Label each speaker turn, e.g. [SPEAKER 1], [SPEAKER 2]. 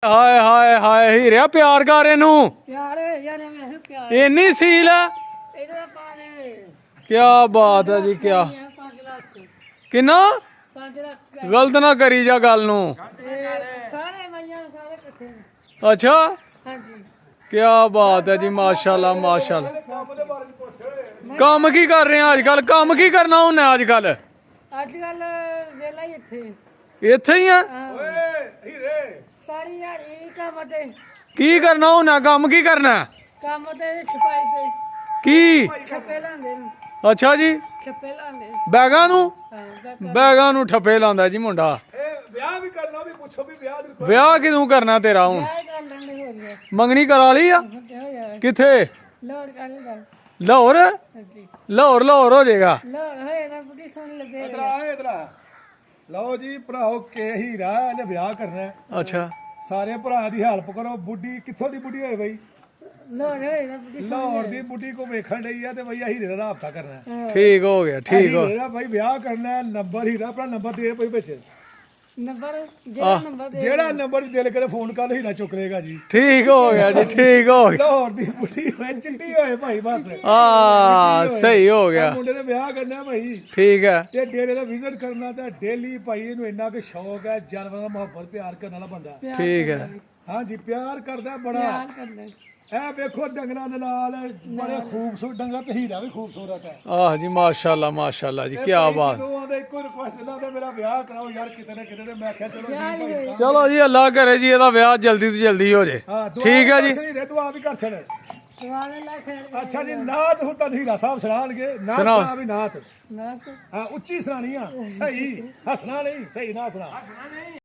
[SPEAKER 1] ਹਾਏ ਹਾਏ ਹਾਏ ਹੀਰਿਆ ਪਿਆਰ ਕਰ ਇਹਨੂੰ
[SPEAKER 2] ਪਿਆਰ ਯਾਰ ਮੈਂ ਪਿਆਰ
[SPEAKER 1] ਇੰਨੀ ਸੀਲ ਆ
[SPEAKER 2] ਇਹਦਾ ਪਾ ਦੇ
[SPEAKER 1] ਕੀ ਬਾਤ ਹੈ ਜੀ ਕੀ
[SPEAKER 2] 5 ਲੱਖ
[SPEAKER 1] ਕਿੰਨਾ
[SPEAKER 2] 5 ਲੱਖ
[SPEAKER 1] ਗਲਤ ਨਾ ਕਰੀ ਜਾ ਗੱਲ ਨੂੰ
[SPEAKER 2] ਸਾਰੇ ਮਈਆਂ ਸਾਰੇ ਇਕੱਠੇ ਨੇ।
[SPEAKER 1] ਅੱਛਾ
[SPEAKER 2] ਹਾਂਜੀ
[SPEAKER 1] ਕੀ ਬਾਤ ਹੈ ਜੀ ਮਾਸ਼ਾਅੱਲਾ ਮਾਸ਼ਾਅੱਲਾ ਕੰਮ ਕੀ ਕਰ ਰਹੇ ਆ ਅੱਜ ਕੱਲ ਕੰਮ ਕੀ ਕਰਨਾ ਹੁੰਦਾ ਅੱਜ ਕੱਲ
[SPEAKER 2] ਅੱਜ ਕੱਲ ਵੇਲਾ ਹੀ ਇੱਥੇ
[SPEAKER 1] ਇੱਥੇ ਹੀ ਆ
[SPEAKER 2] ਸਾਰੀ ਯਾਰ ਇਹ ਕੰਮ ਤੇ
[SPEAKER 1] ਕੀ ਕਰਨਾ ਹੁੰਦਾ ਕੰਮ ਕੀ ਕਰਨਾ
[SPEAKER 2] ਕੰਮ ਤੇ ਛਪਾਈ ਤੇ
[SPEAKER 1] ਕੀ
[SPEAKER 2] ਛੱਪੇ ਲਾਉਂਦੇ ਨੇ
[SPEAKER 1] ਅੱਛਾ ਜੀ
[SPEAKER 2] ਛੱਪੇ ਲਾਉਂਦੇ
[SPEAKER 1] ਬੈਗਾਂ ਨੂੰ
[SPEAKER 2] ਹਾਂ
[SPEAKER 1] ਬੈਗਾਂ ਨੂੰ ਠੱਪੇ ਲਾਉਂਦਾ ਜੀ ਮੁੰਡਾ
[SPEAKER 3] ਵਿਆਹ ਵੀ ਕਰਨਾ ਵੀ ਪੁੱਛੋ ਵੀ ਵਿਆਹ ਦੀ
[SPEAKER 1] ਵਿਆਹ ਕਿਦੋਂ ਕਰਨਾ ਤੇਰਾ ਹੁਣ
[SPEAKER 2] ਆਏ ਕਰ ਲੈਂਦੇ ਹੋ ਗਿਆ
[SPEAKER 1] ਮੰਗਣੀ ਕਰਾ ਲਈ ਆ
[SPEAKER 2] ਹੋ ਯਾਰ
[SPEAKER 1] ਕਿੱਥੇ
[SPEAKER 2] ਲੋੜ ਕਰ ਲੈ
[SPEAKER 1] ਲਾਹੌਰ
[SPEAKER 2] ਹਾਂਜੀ
[SPEAKER 1] ਲਾਹੌਰ ਲਾਹੌਰ ਹੋ ਜਾਏਗਾ
[SPEAKER 2] ਲੋੜ ਹੋਏ ਨਾ ਬੁੱਢੀ ਸੁਣ ਲੱਗੇ
[SPEAKER 3] ਇਧਰ ਆ ਇਧਰ ਆ ਲਓ ਜੀ ਭਰਾਓ ਕੇ ਹੀਰਾ ਇਹਨੇ ਵਿਆਹ ਕਰਨਾ ਹੈ।
[SPEAKER 1] ਅੱਛਾ
[SPEAKER 3] ਸਾਰੇ ਭਰਾ ਦੀ ਹੈਲਪ ਕਰੋ ਬੁੱਢੀ ਕਿੱਥੋਂ ਦੀ ਬੁੱਢੀ ਹੋਏ ਬਈ
[SPEAKER 2] ਲੋੜ ਹੋਏ ਨਾ ਬੁੱਢੀ
[SPEAKER 3] ਲਾਹੌਰ ਦੀ ਬੁੱਢੀ ਕੋ ਵੇਖਣ ਡਈ ਆ ਤੇ ਬਈ ਹੀਰੇ ਦਾ ਰਾਬਤਾ ਕਰਨਾ ਹੈ।
[SPEAKER 1] ਠੀਕ ਹੋ ਗਿਆ ਠੀਕ ਹੋ
[SPEAKER 3] ਹੀਰੇ ਦਾ ਬਈ ਵਿਆਹ ਕਰਨਾ ਹੈ, ਨੰਬਰ ਹੀਰਾ ਆਪਣਾ ਨੰਬਰ ਦੇ ਪਈ ਵਿੱਚ
[SPEAKER 2] ਨੰਬਰ ਜਿਹੜਾ ਨੰਬਰ ਦੇ
[SPEAKER 3] ਜਿਹੜਾ ਨੰਬਰ ਦਿਲ ਕਰੇ ਫੋਨ ਕਰ ਹੀਰਾ ਚੁੱਕ ਲੇਗਾ ਜੀ
[SPEAKER 1] ਠੀਕ ਹੋ ਗਿਆ ਜੀ ਠੀਕ ਹੋ ਗਿਆ
[SPEAKER 3] ਲਾਹੌਰ ਦੀ ਬੁੱਢੀ ਹੋਏ ਚਿੱਟੀ ਹੋਏ ਭਾਈ ਬਸ
[SPEAKER 1] ਆ ਸਹੀ ਹੋ ਗਿਆ
[SPEAKER 3] ਮੁੰਡੇ ਨੇ ਵਿਆਹ ਕਰਨਾ ਭਾਈ
[SPEAKER 1] ਠੀਕ ਹੈ
[SPEAKER 3] ਤੇ ਡੇਰੇ ਦਾ ਵਿਜ਼ਿਟ ਕਰਨਾ ਤੇ ਡੇਲੀ ਭਾਈ ਇਹਨੂੰ ਇੰਨਾ ਕਿ ਸ਼ੌਕ ਹੈ ਜਾਨਵਰਾਂ ਦਾ ਮੁਹੱਬਤ ਪਿਆਰ ਕਰਨ ਵਾਲਾ ਬੰਦਾ
[SPEAKER 1] ਠੀਕ ਹੈ
[SPEAKER 3] ਹਾਂਜੀ ਪਿਆਰ ਕਰਦਾ ਬੜਾ
[SPEAKER 2] ਪਿਆਰ ਕਰਦਾ
[SPEAKER 3] ਇਹ ਵੇਖੋ ਡੰਗਰਾਂ ਦੇ ਨਾਲ ਬੜੇ ਖੂਬਸੂਰਤ ਡੰਗਰ ਤੇ ਹੀਰਾ ਵੀ ਖੂਬਸੂਰਤ ਹੈ
[SPEAKER 1] ਆਹ ਜੀ ਮਾਸ਼ਾਅੱਲਾ ਮਾਸ਼ਾਅੱਲਾ ਜੀ ਕੀ ਬਾਤ
[SPEAKER 3] ਜਦੋਂ ਆਂਦੇ ਇੱਕੋ ਰਿਕੁਐਸਟ ਦਾ ਤੇ ਮੇਰਾ ਵਿਆਹ ਕਰਾਓ ਯਾਰ ਕਿਤੇ ਨਾ ਕਿਤੇ ਤੇ ਮੈਂ ਕਿਹਾ ਚਲੋ ਜੀ ਭਾਈ
[SPEAKER 1] ਚਲੋ ਜੀ ਅੱਲਾ ਕਰੇ ਜੀ ਇਹਦਾ ਵਿਆਹ ਜਲਦੀ ਤੋਂ ਜਲਦੀ ਹੋ ਜੇ
[SPEAKER 3] ਹਾਂ
[SPEAKER 1] ਠੀਕ ਹੈ ਜੀ
[SPEAKER 3] ਜੀ ਦੁਆ ਵੀ ਕਰ ਛੜ
[SPEAKER 2] ਸਵਾਲ ਲੱਖ
[SPEAKER 3] ਅੱਛਾ ਜੀ ਨਾਤ ਹੁਣ ਤਾਂ ਹੀਰਾ ਸਾਹਿਬ ਸੁਣਾਣਗੇ ਨਾਤ
[SPEAKER 1] ਸੁਣਾਓ।
[SPEAKER 3] ਸੁਣਾ ਵੀ ਨਾਤ
[SPEAKER 2] ਨਾ
[SPEAKER 3] ਹਾਂ ਉੱਚੀ ਸੁਣਾਣੀ ਆ ਸਹੀ ਹੱਸਣਾ ਨਹੀਂ ਸਹੀ ਨਾ ਸੁਣਾ